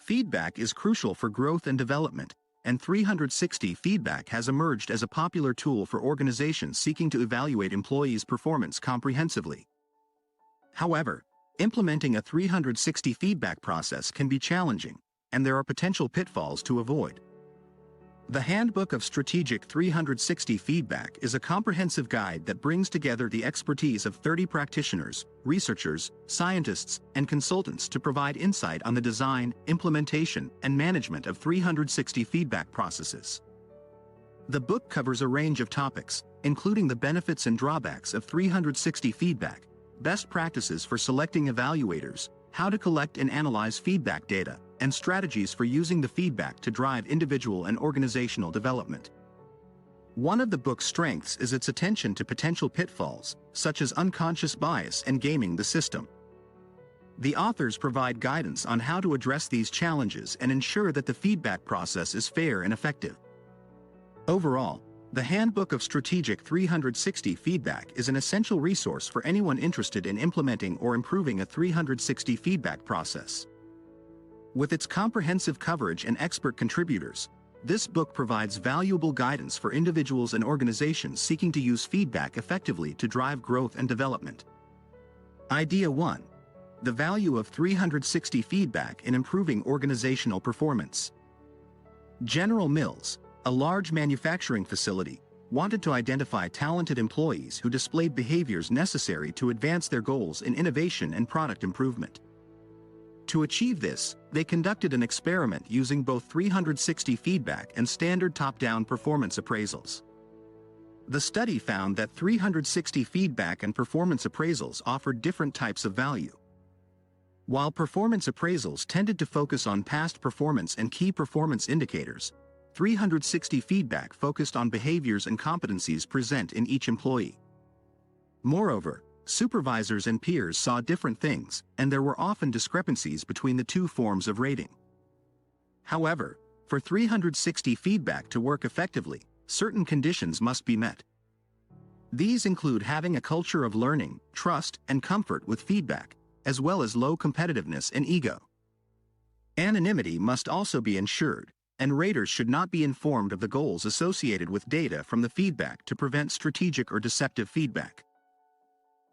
Feedback is crucial for growth and development, and 360 feedback has emerged as a popular tool for organizations seeking to evaluate employees' performance comprehensively. However, implementing a 360 feedback process can be challenging, and there are potential pitfalls to avoid. The Handbook of Strategic 360 Feedback is a comprehensive guide that brings together the expertise of 30 practitioners, researchers, scientists, and consultants to provide insight on the design, implementation, and management of 360 feedback processes. The book covers a range of topics, including the benefits and drawbacks of 360 feedback, best practices for selecting evaluators, how to collect and analyze feedback data, and strategies for using the feedback to drive individual and organizational development. One of the book's strengths is its attention to potential pitfalls, such as unconscious bias and gaming the system. The authors provide guidance on how to address these challenges and ensure that the feedback process is fair and effective. Overall, the Handbook of Strategic 360 Feedback is an essential resource for anyone interested in implementing or improving a 360 feedback process. With its comprehensive coverage and expert contributors, this book provides valuable guidance for individuals and organizations seeking to use feedback effectively to drive growth and development. Idea 1. The value of 360 feedback in improving organizational performance. General Mills, a large manufacturing facility, wanted to identify talented employees who displayed behaviors necessary to advance their goals in innovation and product improvement. To achieve this, they conducted an experiment using both 360 feedback and standard top-down performance appraisals. The study found that 360 feedback and performance appraisals offered different types of value. While performance appraisals tended to focus on past performance and key performance indicators, 360 feedback focused on behaviors and competencies present in each employee. Moreover, supervisors and peers saw different things, and there were often discrepancies between the two forms of rating. However, for 360 feedback to work effectively, certain conditions must be met. These include having a culture of learning, trust, and comfort with feedback, as well as low competitiveness and ego. Anonymity must also be ensured, and raters should not be informed of the goals associated with data from the feedback to prevent strategic or deceptive feedback.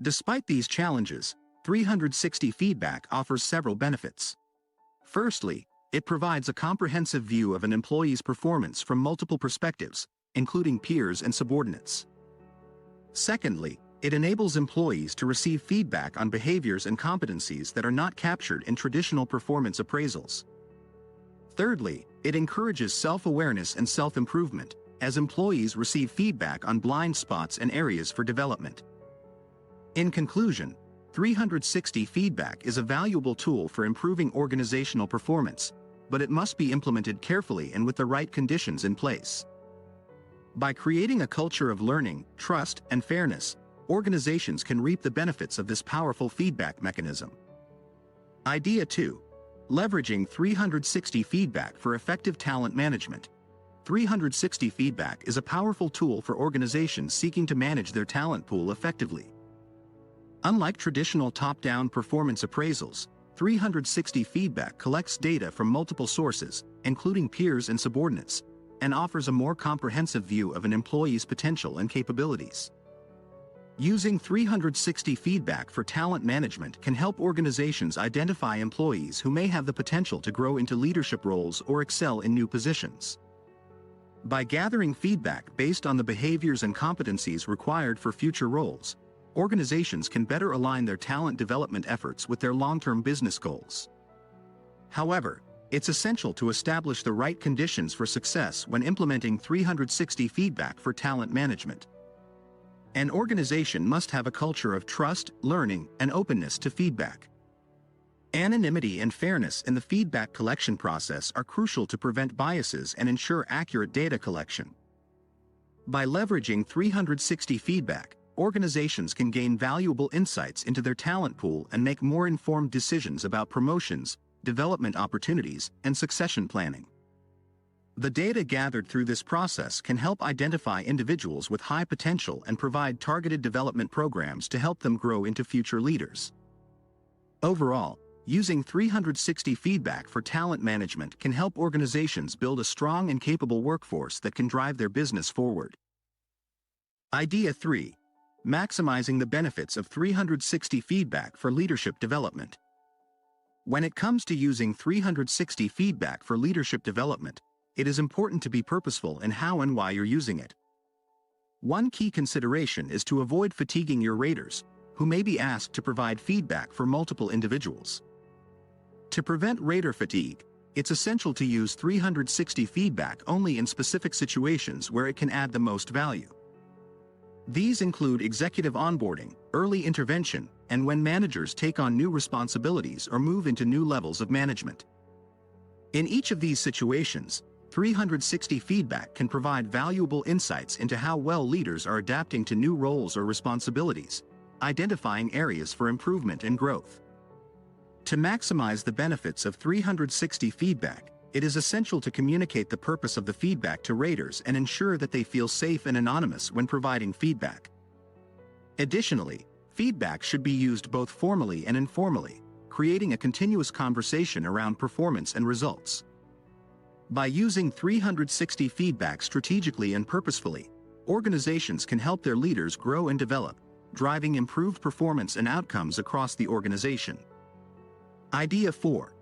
Despite these challenges, 360 feedback offers several benefits. Firstly, it provides a comprehensive view of an employee's performance from multiple perspectives, including peers and subordinates. Secondly, it enables employees to receive feedback on behaviors and competencies that are not captured in traditional performance appraisals. Thirdly, it encourages self-awareness and self-improvement, as employees receive feedback on blind spots and areas for development. In conclusion, 360 feedback is a valuable tool for improving organizational performance, but it must be implemented carefully and with the right conditions in place. By creating a culture of learning, trust, and fairness, organizations can reap the benefits of this powerful feedback mechanism. Idea 2. Leveraging 360 feedback for effective talent management. 360 feedback is a powerful tool for organizations seeking to manage their talent pool effectively. Unlike traditional top-down performance appraisals, 360 feedback collects data from multiple sources, including peers and subordinates, and offers a more comprehensive view of an employee's potential and capabilities. Using 360 feedback for talent management can help organizations identify employees who may have the potential to grow into leadership roles or excel in new positions. By gathering feedback based on the behaviors and competencies required for future roles, organizations can better align their talent development efforts with their long-term business goals. However, it's essential to establish the right conditions for success when implementing 360 feedback for talent management. An organization must have a culture of trust, learning, and openness to feedback. Anonymity and fairness in the feedback collection process are crucial to prevent biases and ensure accurate data collection. By leveraging 360 feedback, organizations can gain valuable insights into their talent pool and make more informed decisions about promotions, development opportunities, and succession planning. The data gathered through this process can help identify individuals with high potential and provide targeted development programs to help them grow into future leaders. Overall, Using 360 feedback for talent management can help organizations build a strong and capable workforce that can drive their business forward. Idea 3. Maximizing the benefits of 360 feedback for leadership development. When it comes to using 360 feedback for leadership development, it is important to be purposeful in how and why you're using it. One key consideration is to avoid fatiguing your raters, who may be asked to provide feedback for multiple individuals. To prevent rater fatigue, it's essential to use 360 feedback only in specific situations where it can add the most value. These include executive onboarding, early intervention, and when managers take on new responsibilities or move into new levels of management. In each of these situations, 360 feedback can provide valuable insights into how well leaders are adapting to new roles or responsibilities, identifying areas for improvement and growth. To maximize the benefits of 360 feedback, it is essential to communicate the purpose of the feedback to raters and ensure that they feel safe and anonymous when providing feedback. Additionally, feedback should be used both formally and informally, creating a continuous conversation around performance and results. By using 360 feedback strategically and purposefully, organizations can help their leaders grow and develop, driving improved performance and outcomes across the organization. Idea 4.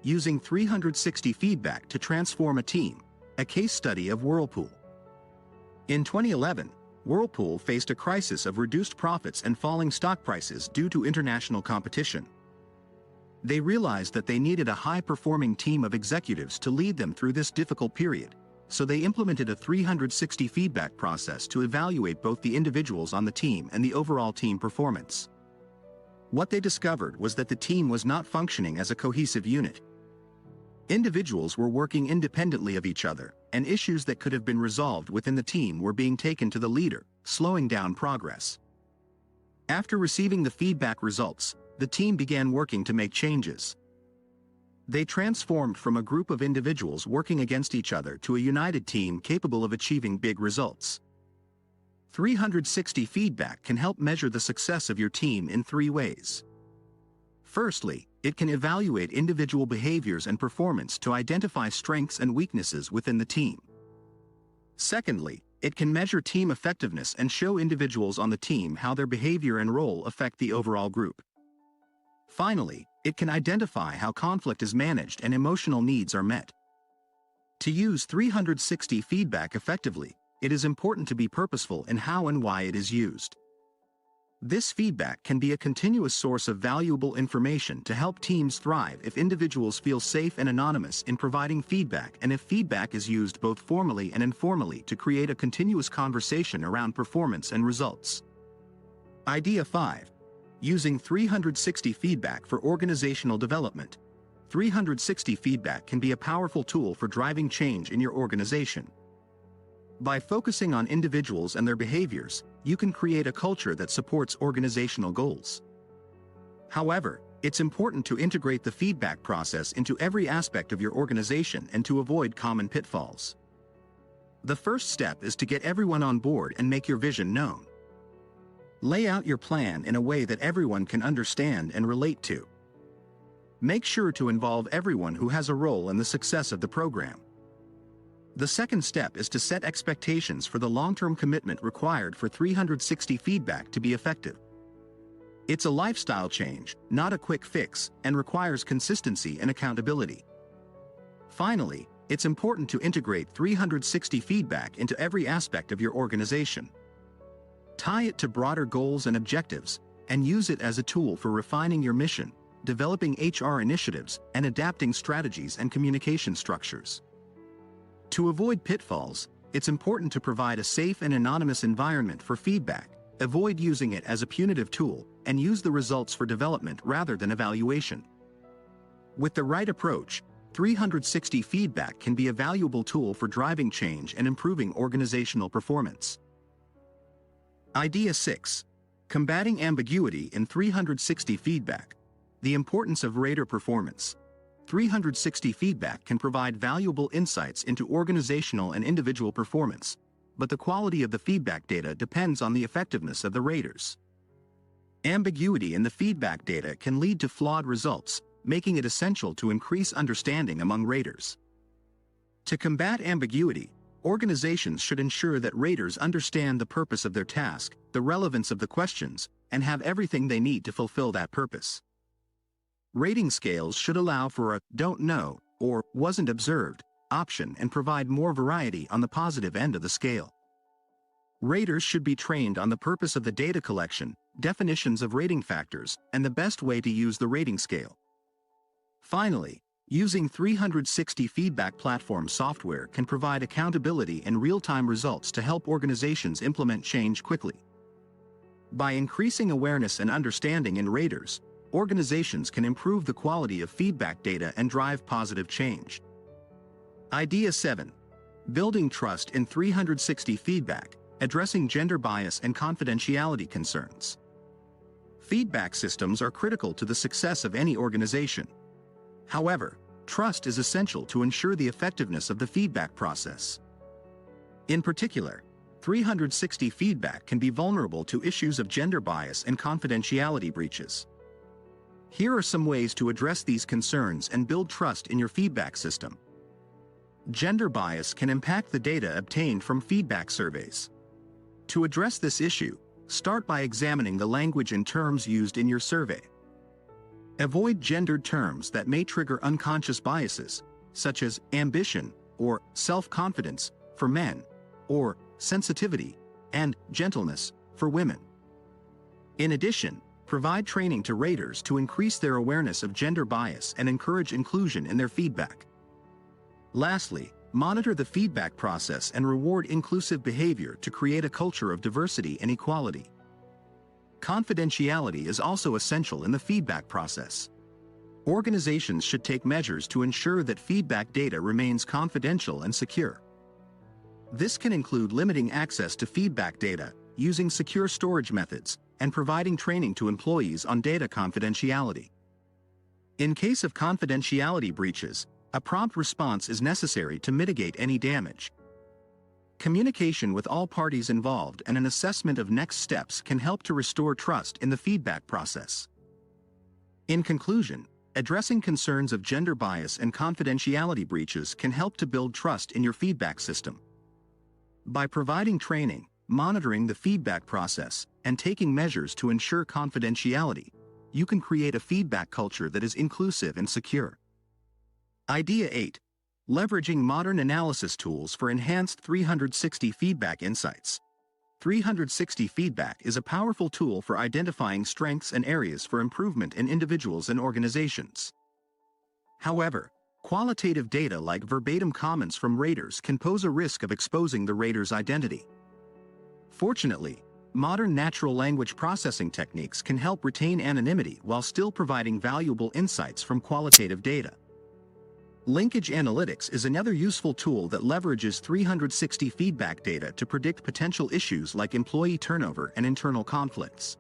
Using 360 feedback to transform a team, a case study of Whirlpool. In 2011, Whirlpool faced a crisis of reduced profits and falling stock prices due to international competition. They realized that they needed a high-performing team of executives to lead them through this difficult period, so they implemented a 360 feedback process to evaluate both the individuals on the team and the overall team performance. What they discovered was that the team was not functioning as a cohesive unit. Individuals were working independently of each other, and issues that could have been resolved within the team were being taken to the leader, slowing down progress. After receiving the feedback results, the team began working to make changes. They transformed from a group of individuals working against each other to a united team capable of achieving big results. 360 feedback can help measure the success of your team in 3 ways. Firstly, it can evaluate individual behaviors and performance to identify strengths and weaknesses within the team. Secondly, it can measure team effectiveness and show individuals on the team how their behavior and role affect the overall group. Finally, it can identify how conflict is managed and emotional needs are met. To use 360 feedback effectively, it is important to be purposeful in how and why it is used. This feedback can be a continuous source of valuable information to help teams thrive if individuals feel safe and anonymous in providing feedback and if feedback is used both formally and informally to create a continuous conversation around performance and results. Idea 5. Using 360 feedback for organizational development. 360 feedback can be a powerful tool for driving change in your organization. By focusing on individuals and their behaviors, you can create a culture that supports organizational goals. However, it's important to integrate the feedback process into every aspect of your organization and to avoid common pitfalls. The first step is to get everyone on board and make your vision known. Lay out your plan in a way that everyone can understand and relate to. Make sure to involve everyone who has a role in the success of the program. The second step is to set expectations for the long-term commitment required for 360 feedback to be effective. It's a lifestyle change, not a quick fix, and requires consistency and accountability. Finally, it's important to integrate 360 feedback into every aspect of your organization. Tie it to broader goals and objectives, and use it as a tool for refining your mission, developing HR initiatives, and adapting strategies and communication structures. To avoid pitfalls, it's important to provide a safe and anonymous environment for feedback, avoid using it as a punitive tool, and use the results for development rather than evaluation. With the right approach, 360 feedback can be a valuable tool for driving change and improving organizational performance. Idea 6. Combating ambiguity in 360 feedback. The importance of rater performance. 360 feedback can provide valuable insights into organizational and individual performance, but the quality of the feedback data depends on the effectiveness of the raters. Ambiguity in the feedback data can lead to flawed results, making it essential to increase understanding among raters. To combat ambiguity, organizations should ensure that raters understand the purpose of their task, the relevance of the questions, and have everything they need to fulfill that purpose. Rating scales should allow for a "don't know" or "wasn't observed" option and provide more variety on the positive end of the scale. Raters should be trained on the purpose of the data collection, definitions of rating factors, and the best way to use the rating scale. Finally, using 360 feedback platform software can provide accountability and real-time results to help organizations implement change quickly. By increasing awareness and understanding in raters, organizations can improve the quality of feedback data and drive positive change. Idea 7. Building trust in 360 feedback, addressing gender bias and confidentiality concerns. Feedback systems are critical to the success of any organization. However, trust is essential to ensure the effectiveness of the feedback process. In particular, 360 feedback can be vulnerable to issues of gender bias and confidentiality breaches. Here are some ways to address these concerns and build trust in your feedback system. Gender bias can impact the data obtained from feedback surveys. To address this issue, start by examining the language and terms used in your survey. Avoid gendered terms that may trigger unconscious biases, such as ambition or self-confidence for men, or sensitivity and gentleness for women. In addition, provide training to raters to increase their awareness of gender bias and encourage inclusion in their feedback. Lastly, monitor the feedback process and reward inclusive behavior to create a culture of diversity and equality. Confidentiality is also essential in the feedback process. Organizations should take measures to ensure that feedback data remains confidential and secure. This can include limiting access to feedback data, using secure storage methods, and providing training to employees on data confidentiality. In case of confidentiality breaches, a prompt response is necessary to mitigate any damage. Communication with all parties involved and an assessment of next steps can help to restore trust in the feedback process. In conclusion, addressing concerns of gender bias and confidentiality breaches can help to build trust in your feedback system. By providing training, monitoring the feedback process, and taking measures to ensure confidentiality, you can create a feedback culture that is inclusive and secure. Idea 8. Leveraging modern analysis tools for enhanced 360 feedback insights. 360 feedback is a powerful tool for identifying strengths and areas for improvement in individuals and organizations. However, qualitative data like verbatim comments from raters can pose a risk of exposing the rater's identity. Fortunately, modern natural language processing techniques can help retain anonymity while still providing valuable insights from qualitative data. Linkage analytics is another useful tool that leverages 360 feedback data to predict potential issues like employee turnover and internal conflicts.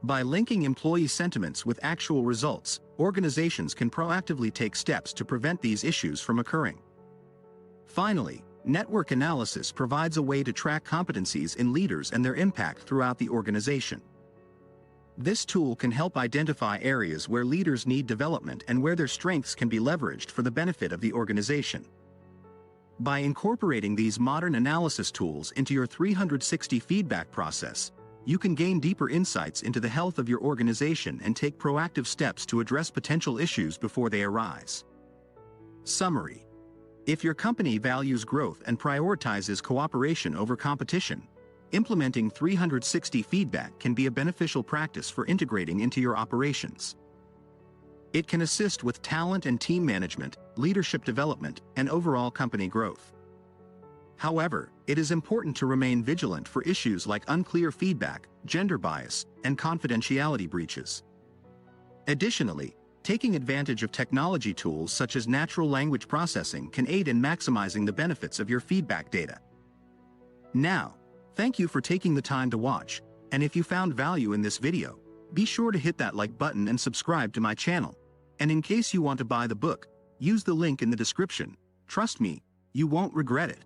By linking employee sentiments with actual results, organizations can proactively take steps to prevent these issues from occurring. Finally, network analysis provides a way to track competencies in leaders and their impact throughout the organization. This tool can help identify areas where leaders need development and where their strengths can be leveraged for the benefit of the organization. By incorporating these modern analysis tools into your 360 feedback process, you can gain deeper insights into the health of your organization and take proactive steps to address potential issues before they arise. Summary: if your company values growth and prioritizes cooperation over competition, implementing 360 feedback can be a beneficial practice for integrating into your operations. It can assist with talent and team management, leadership development, and overall company growth. However, it is important to remain vigilant for issues like unclear feedback, gender bias, and confidentiality breaches. Additionally, taking advantage of technology tools such as natural language processing can aid in maximizing the benefits of your feedback data. Now, thank you for taking the time to watch, and if you found value in this video, be sure to hit that like button and subscribe to my channel. And in case you want to buy the book, use the link in the description. Trust me, you won't regret it.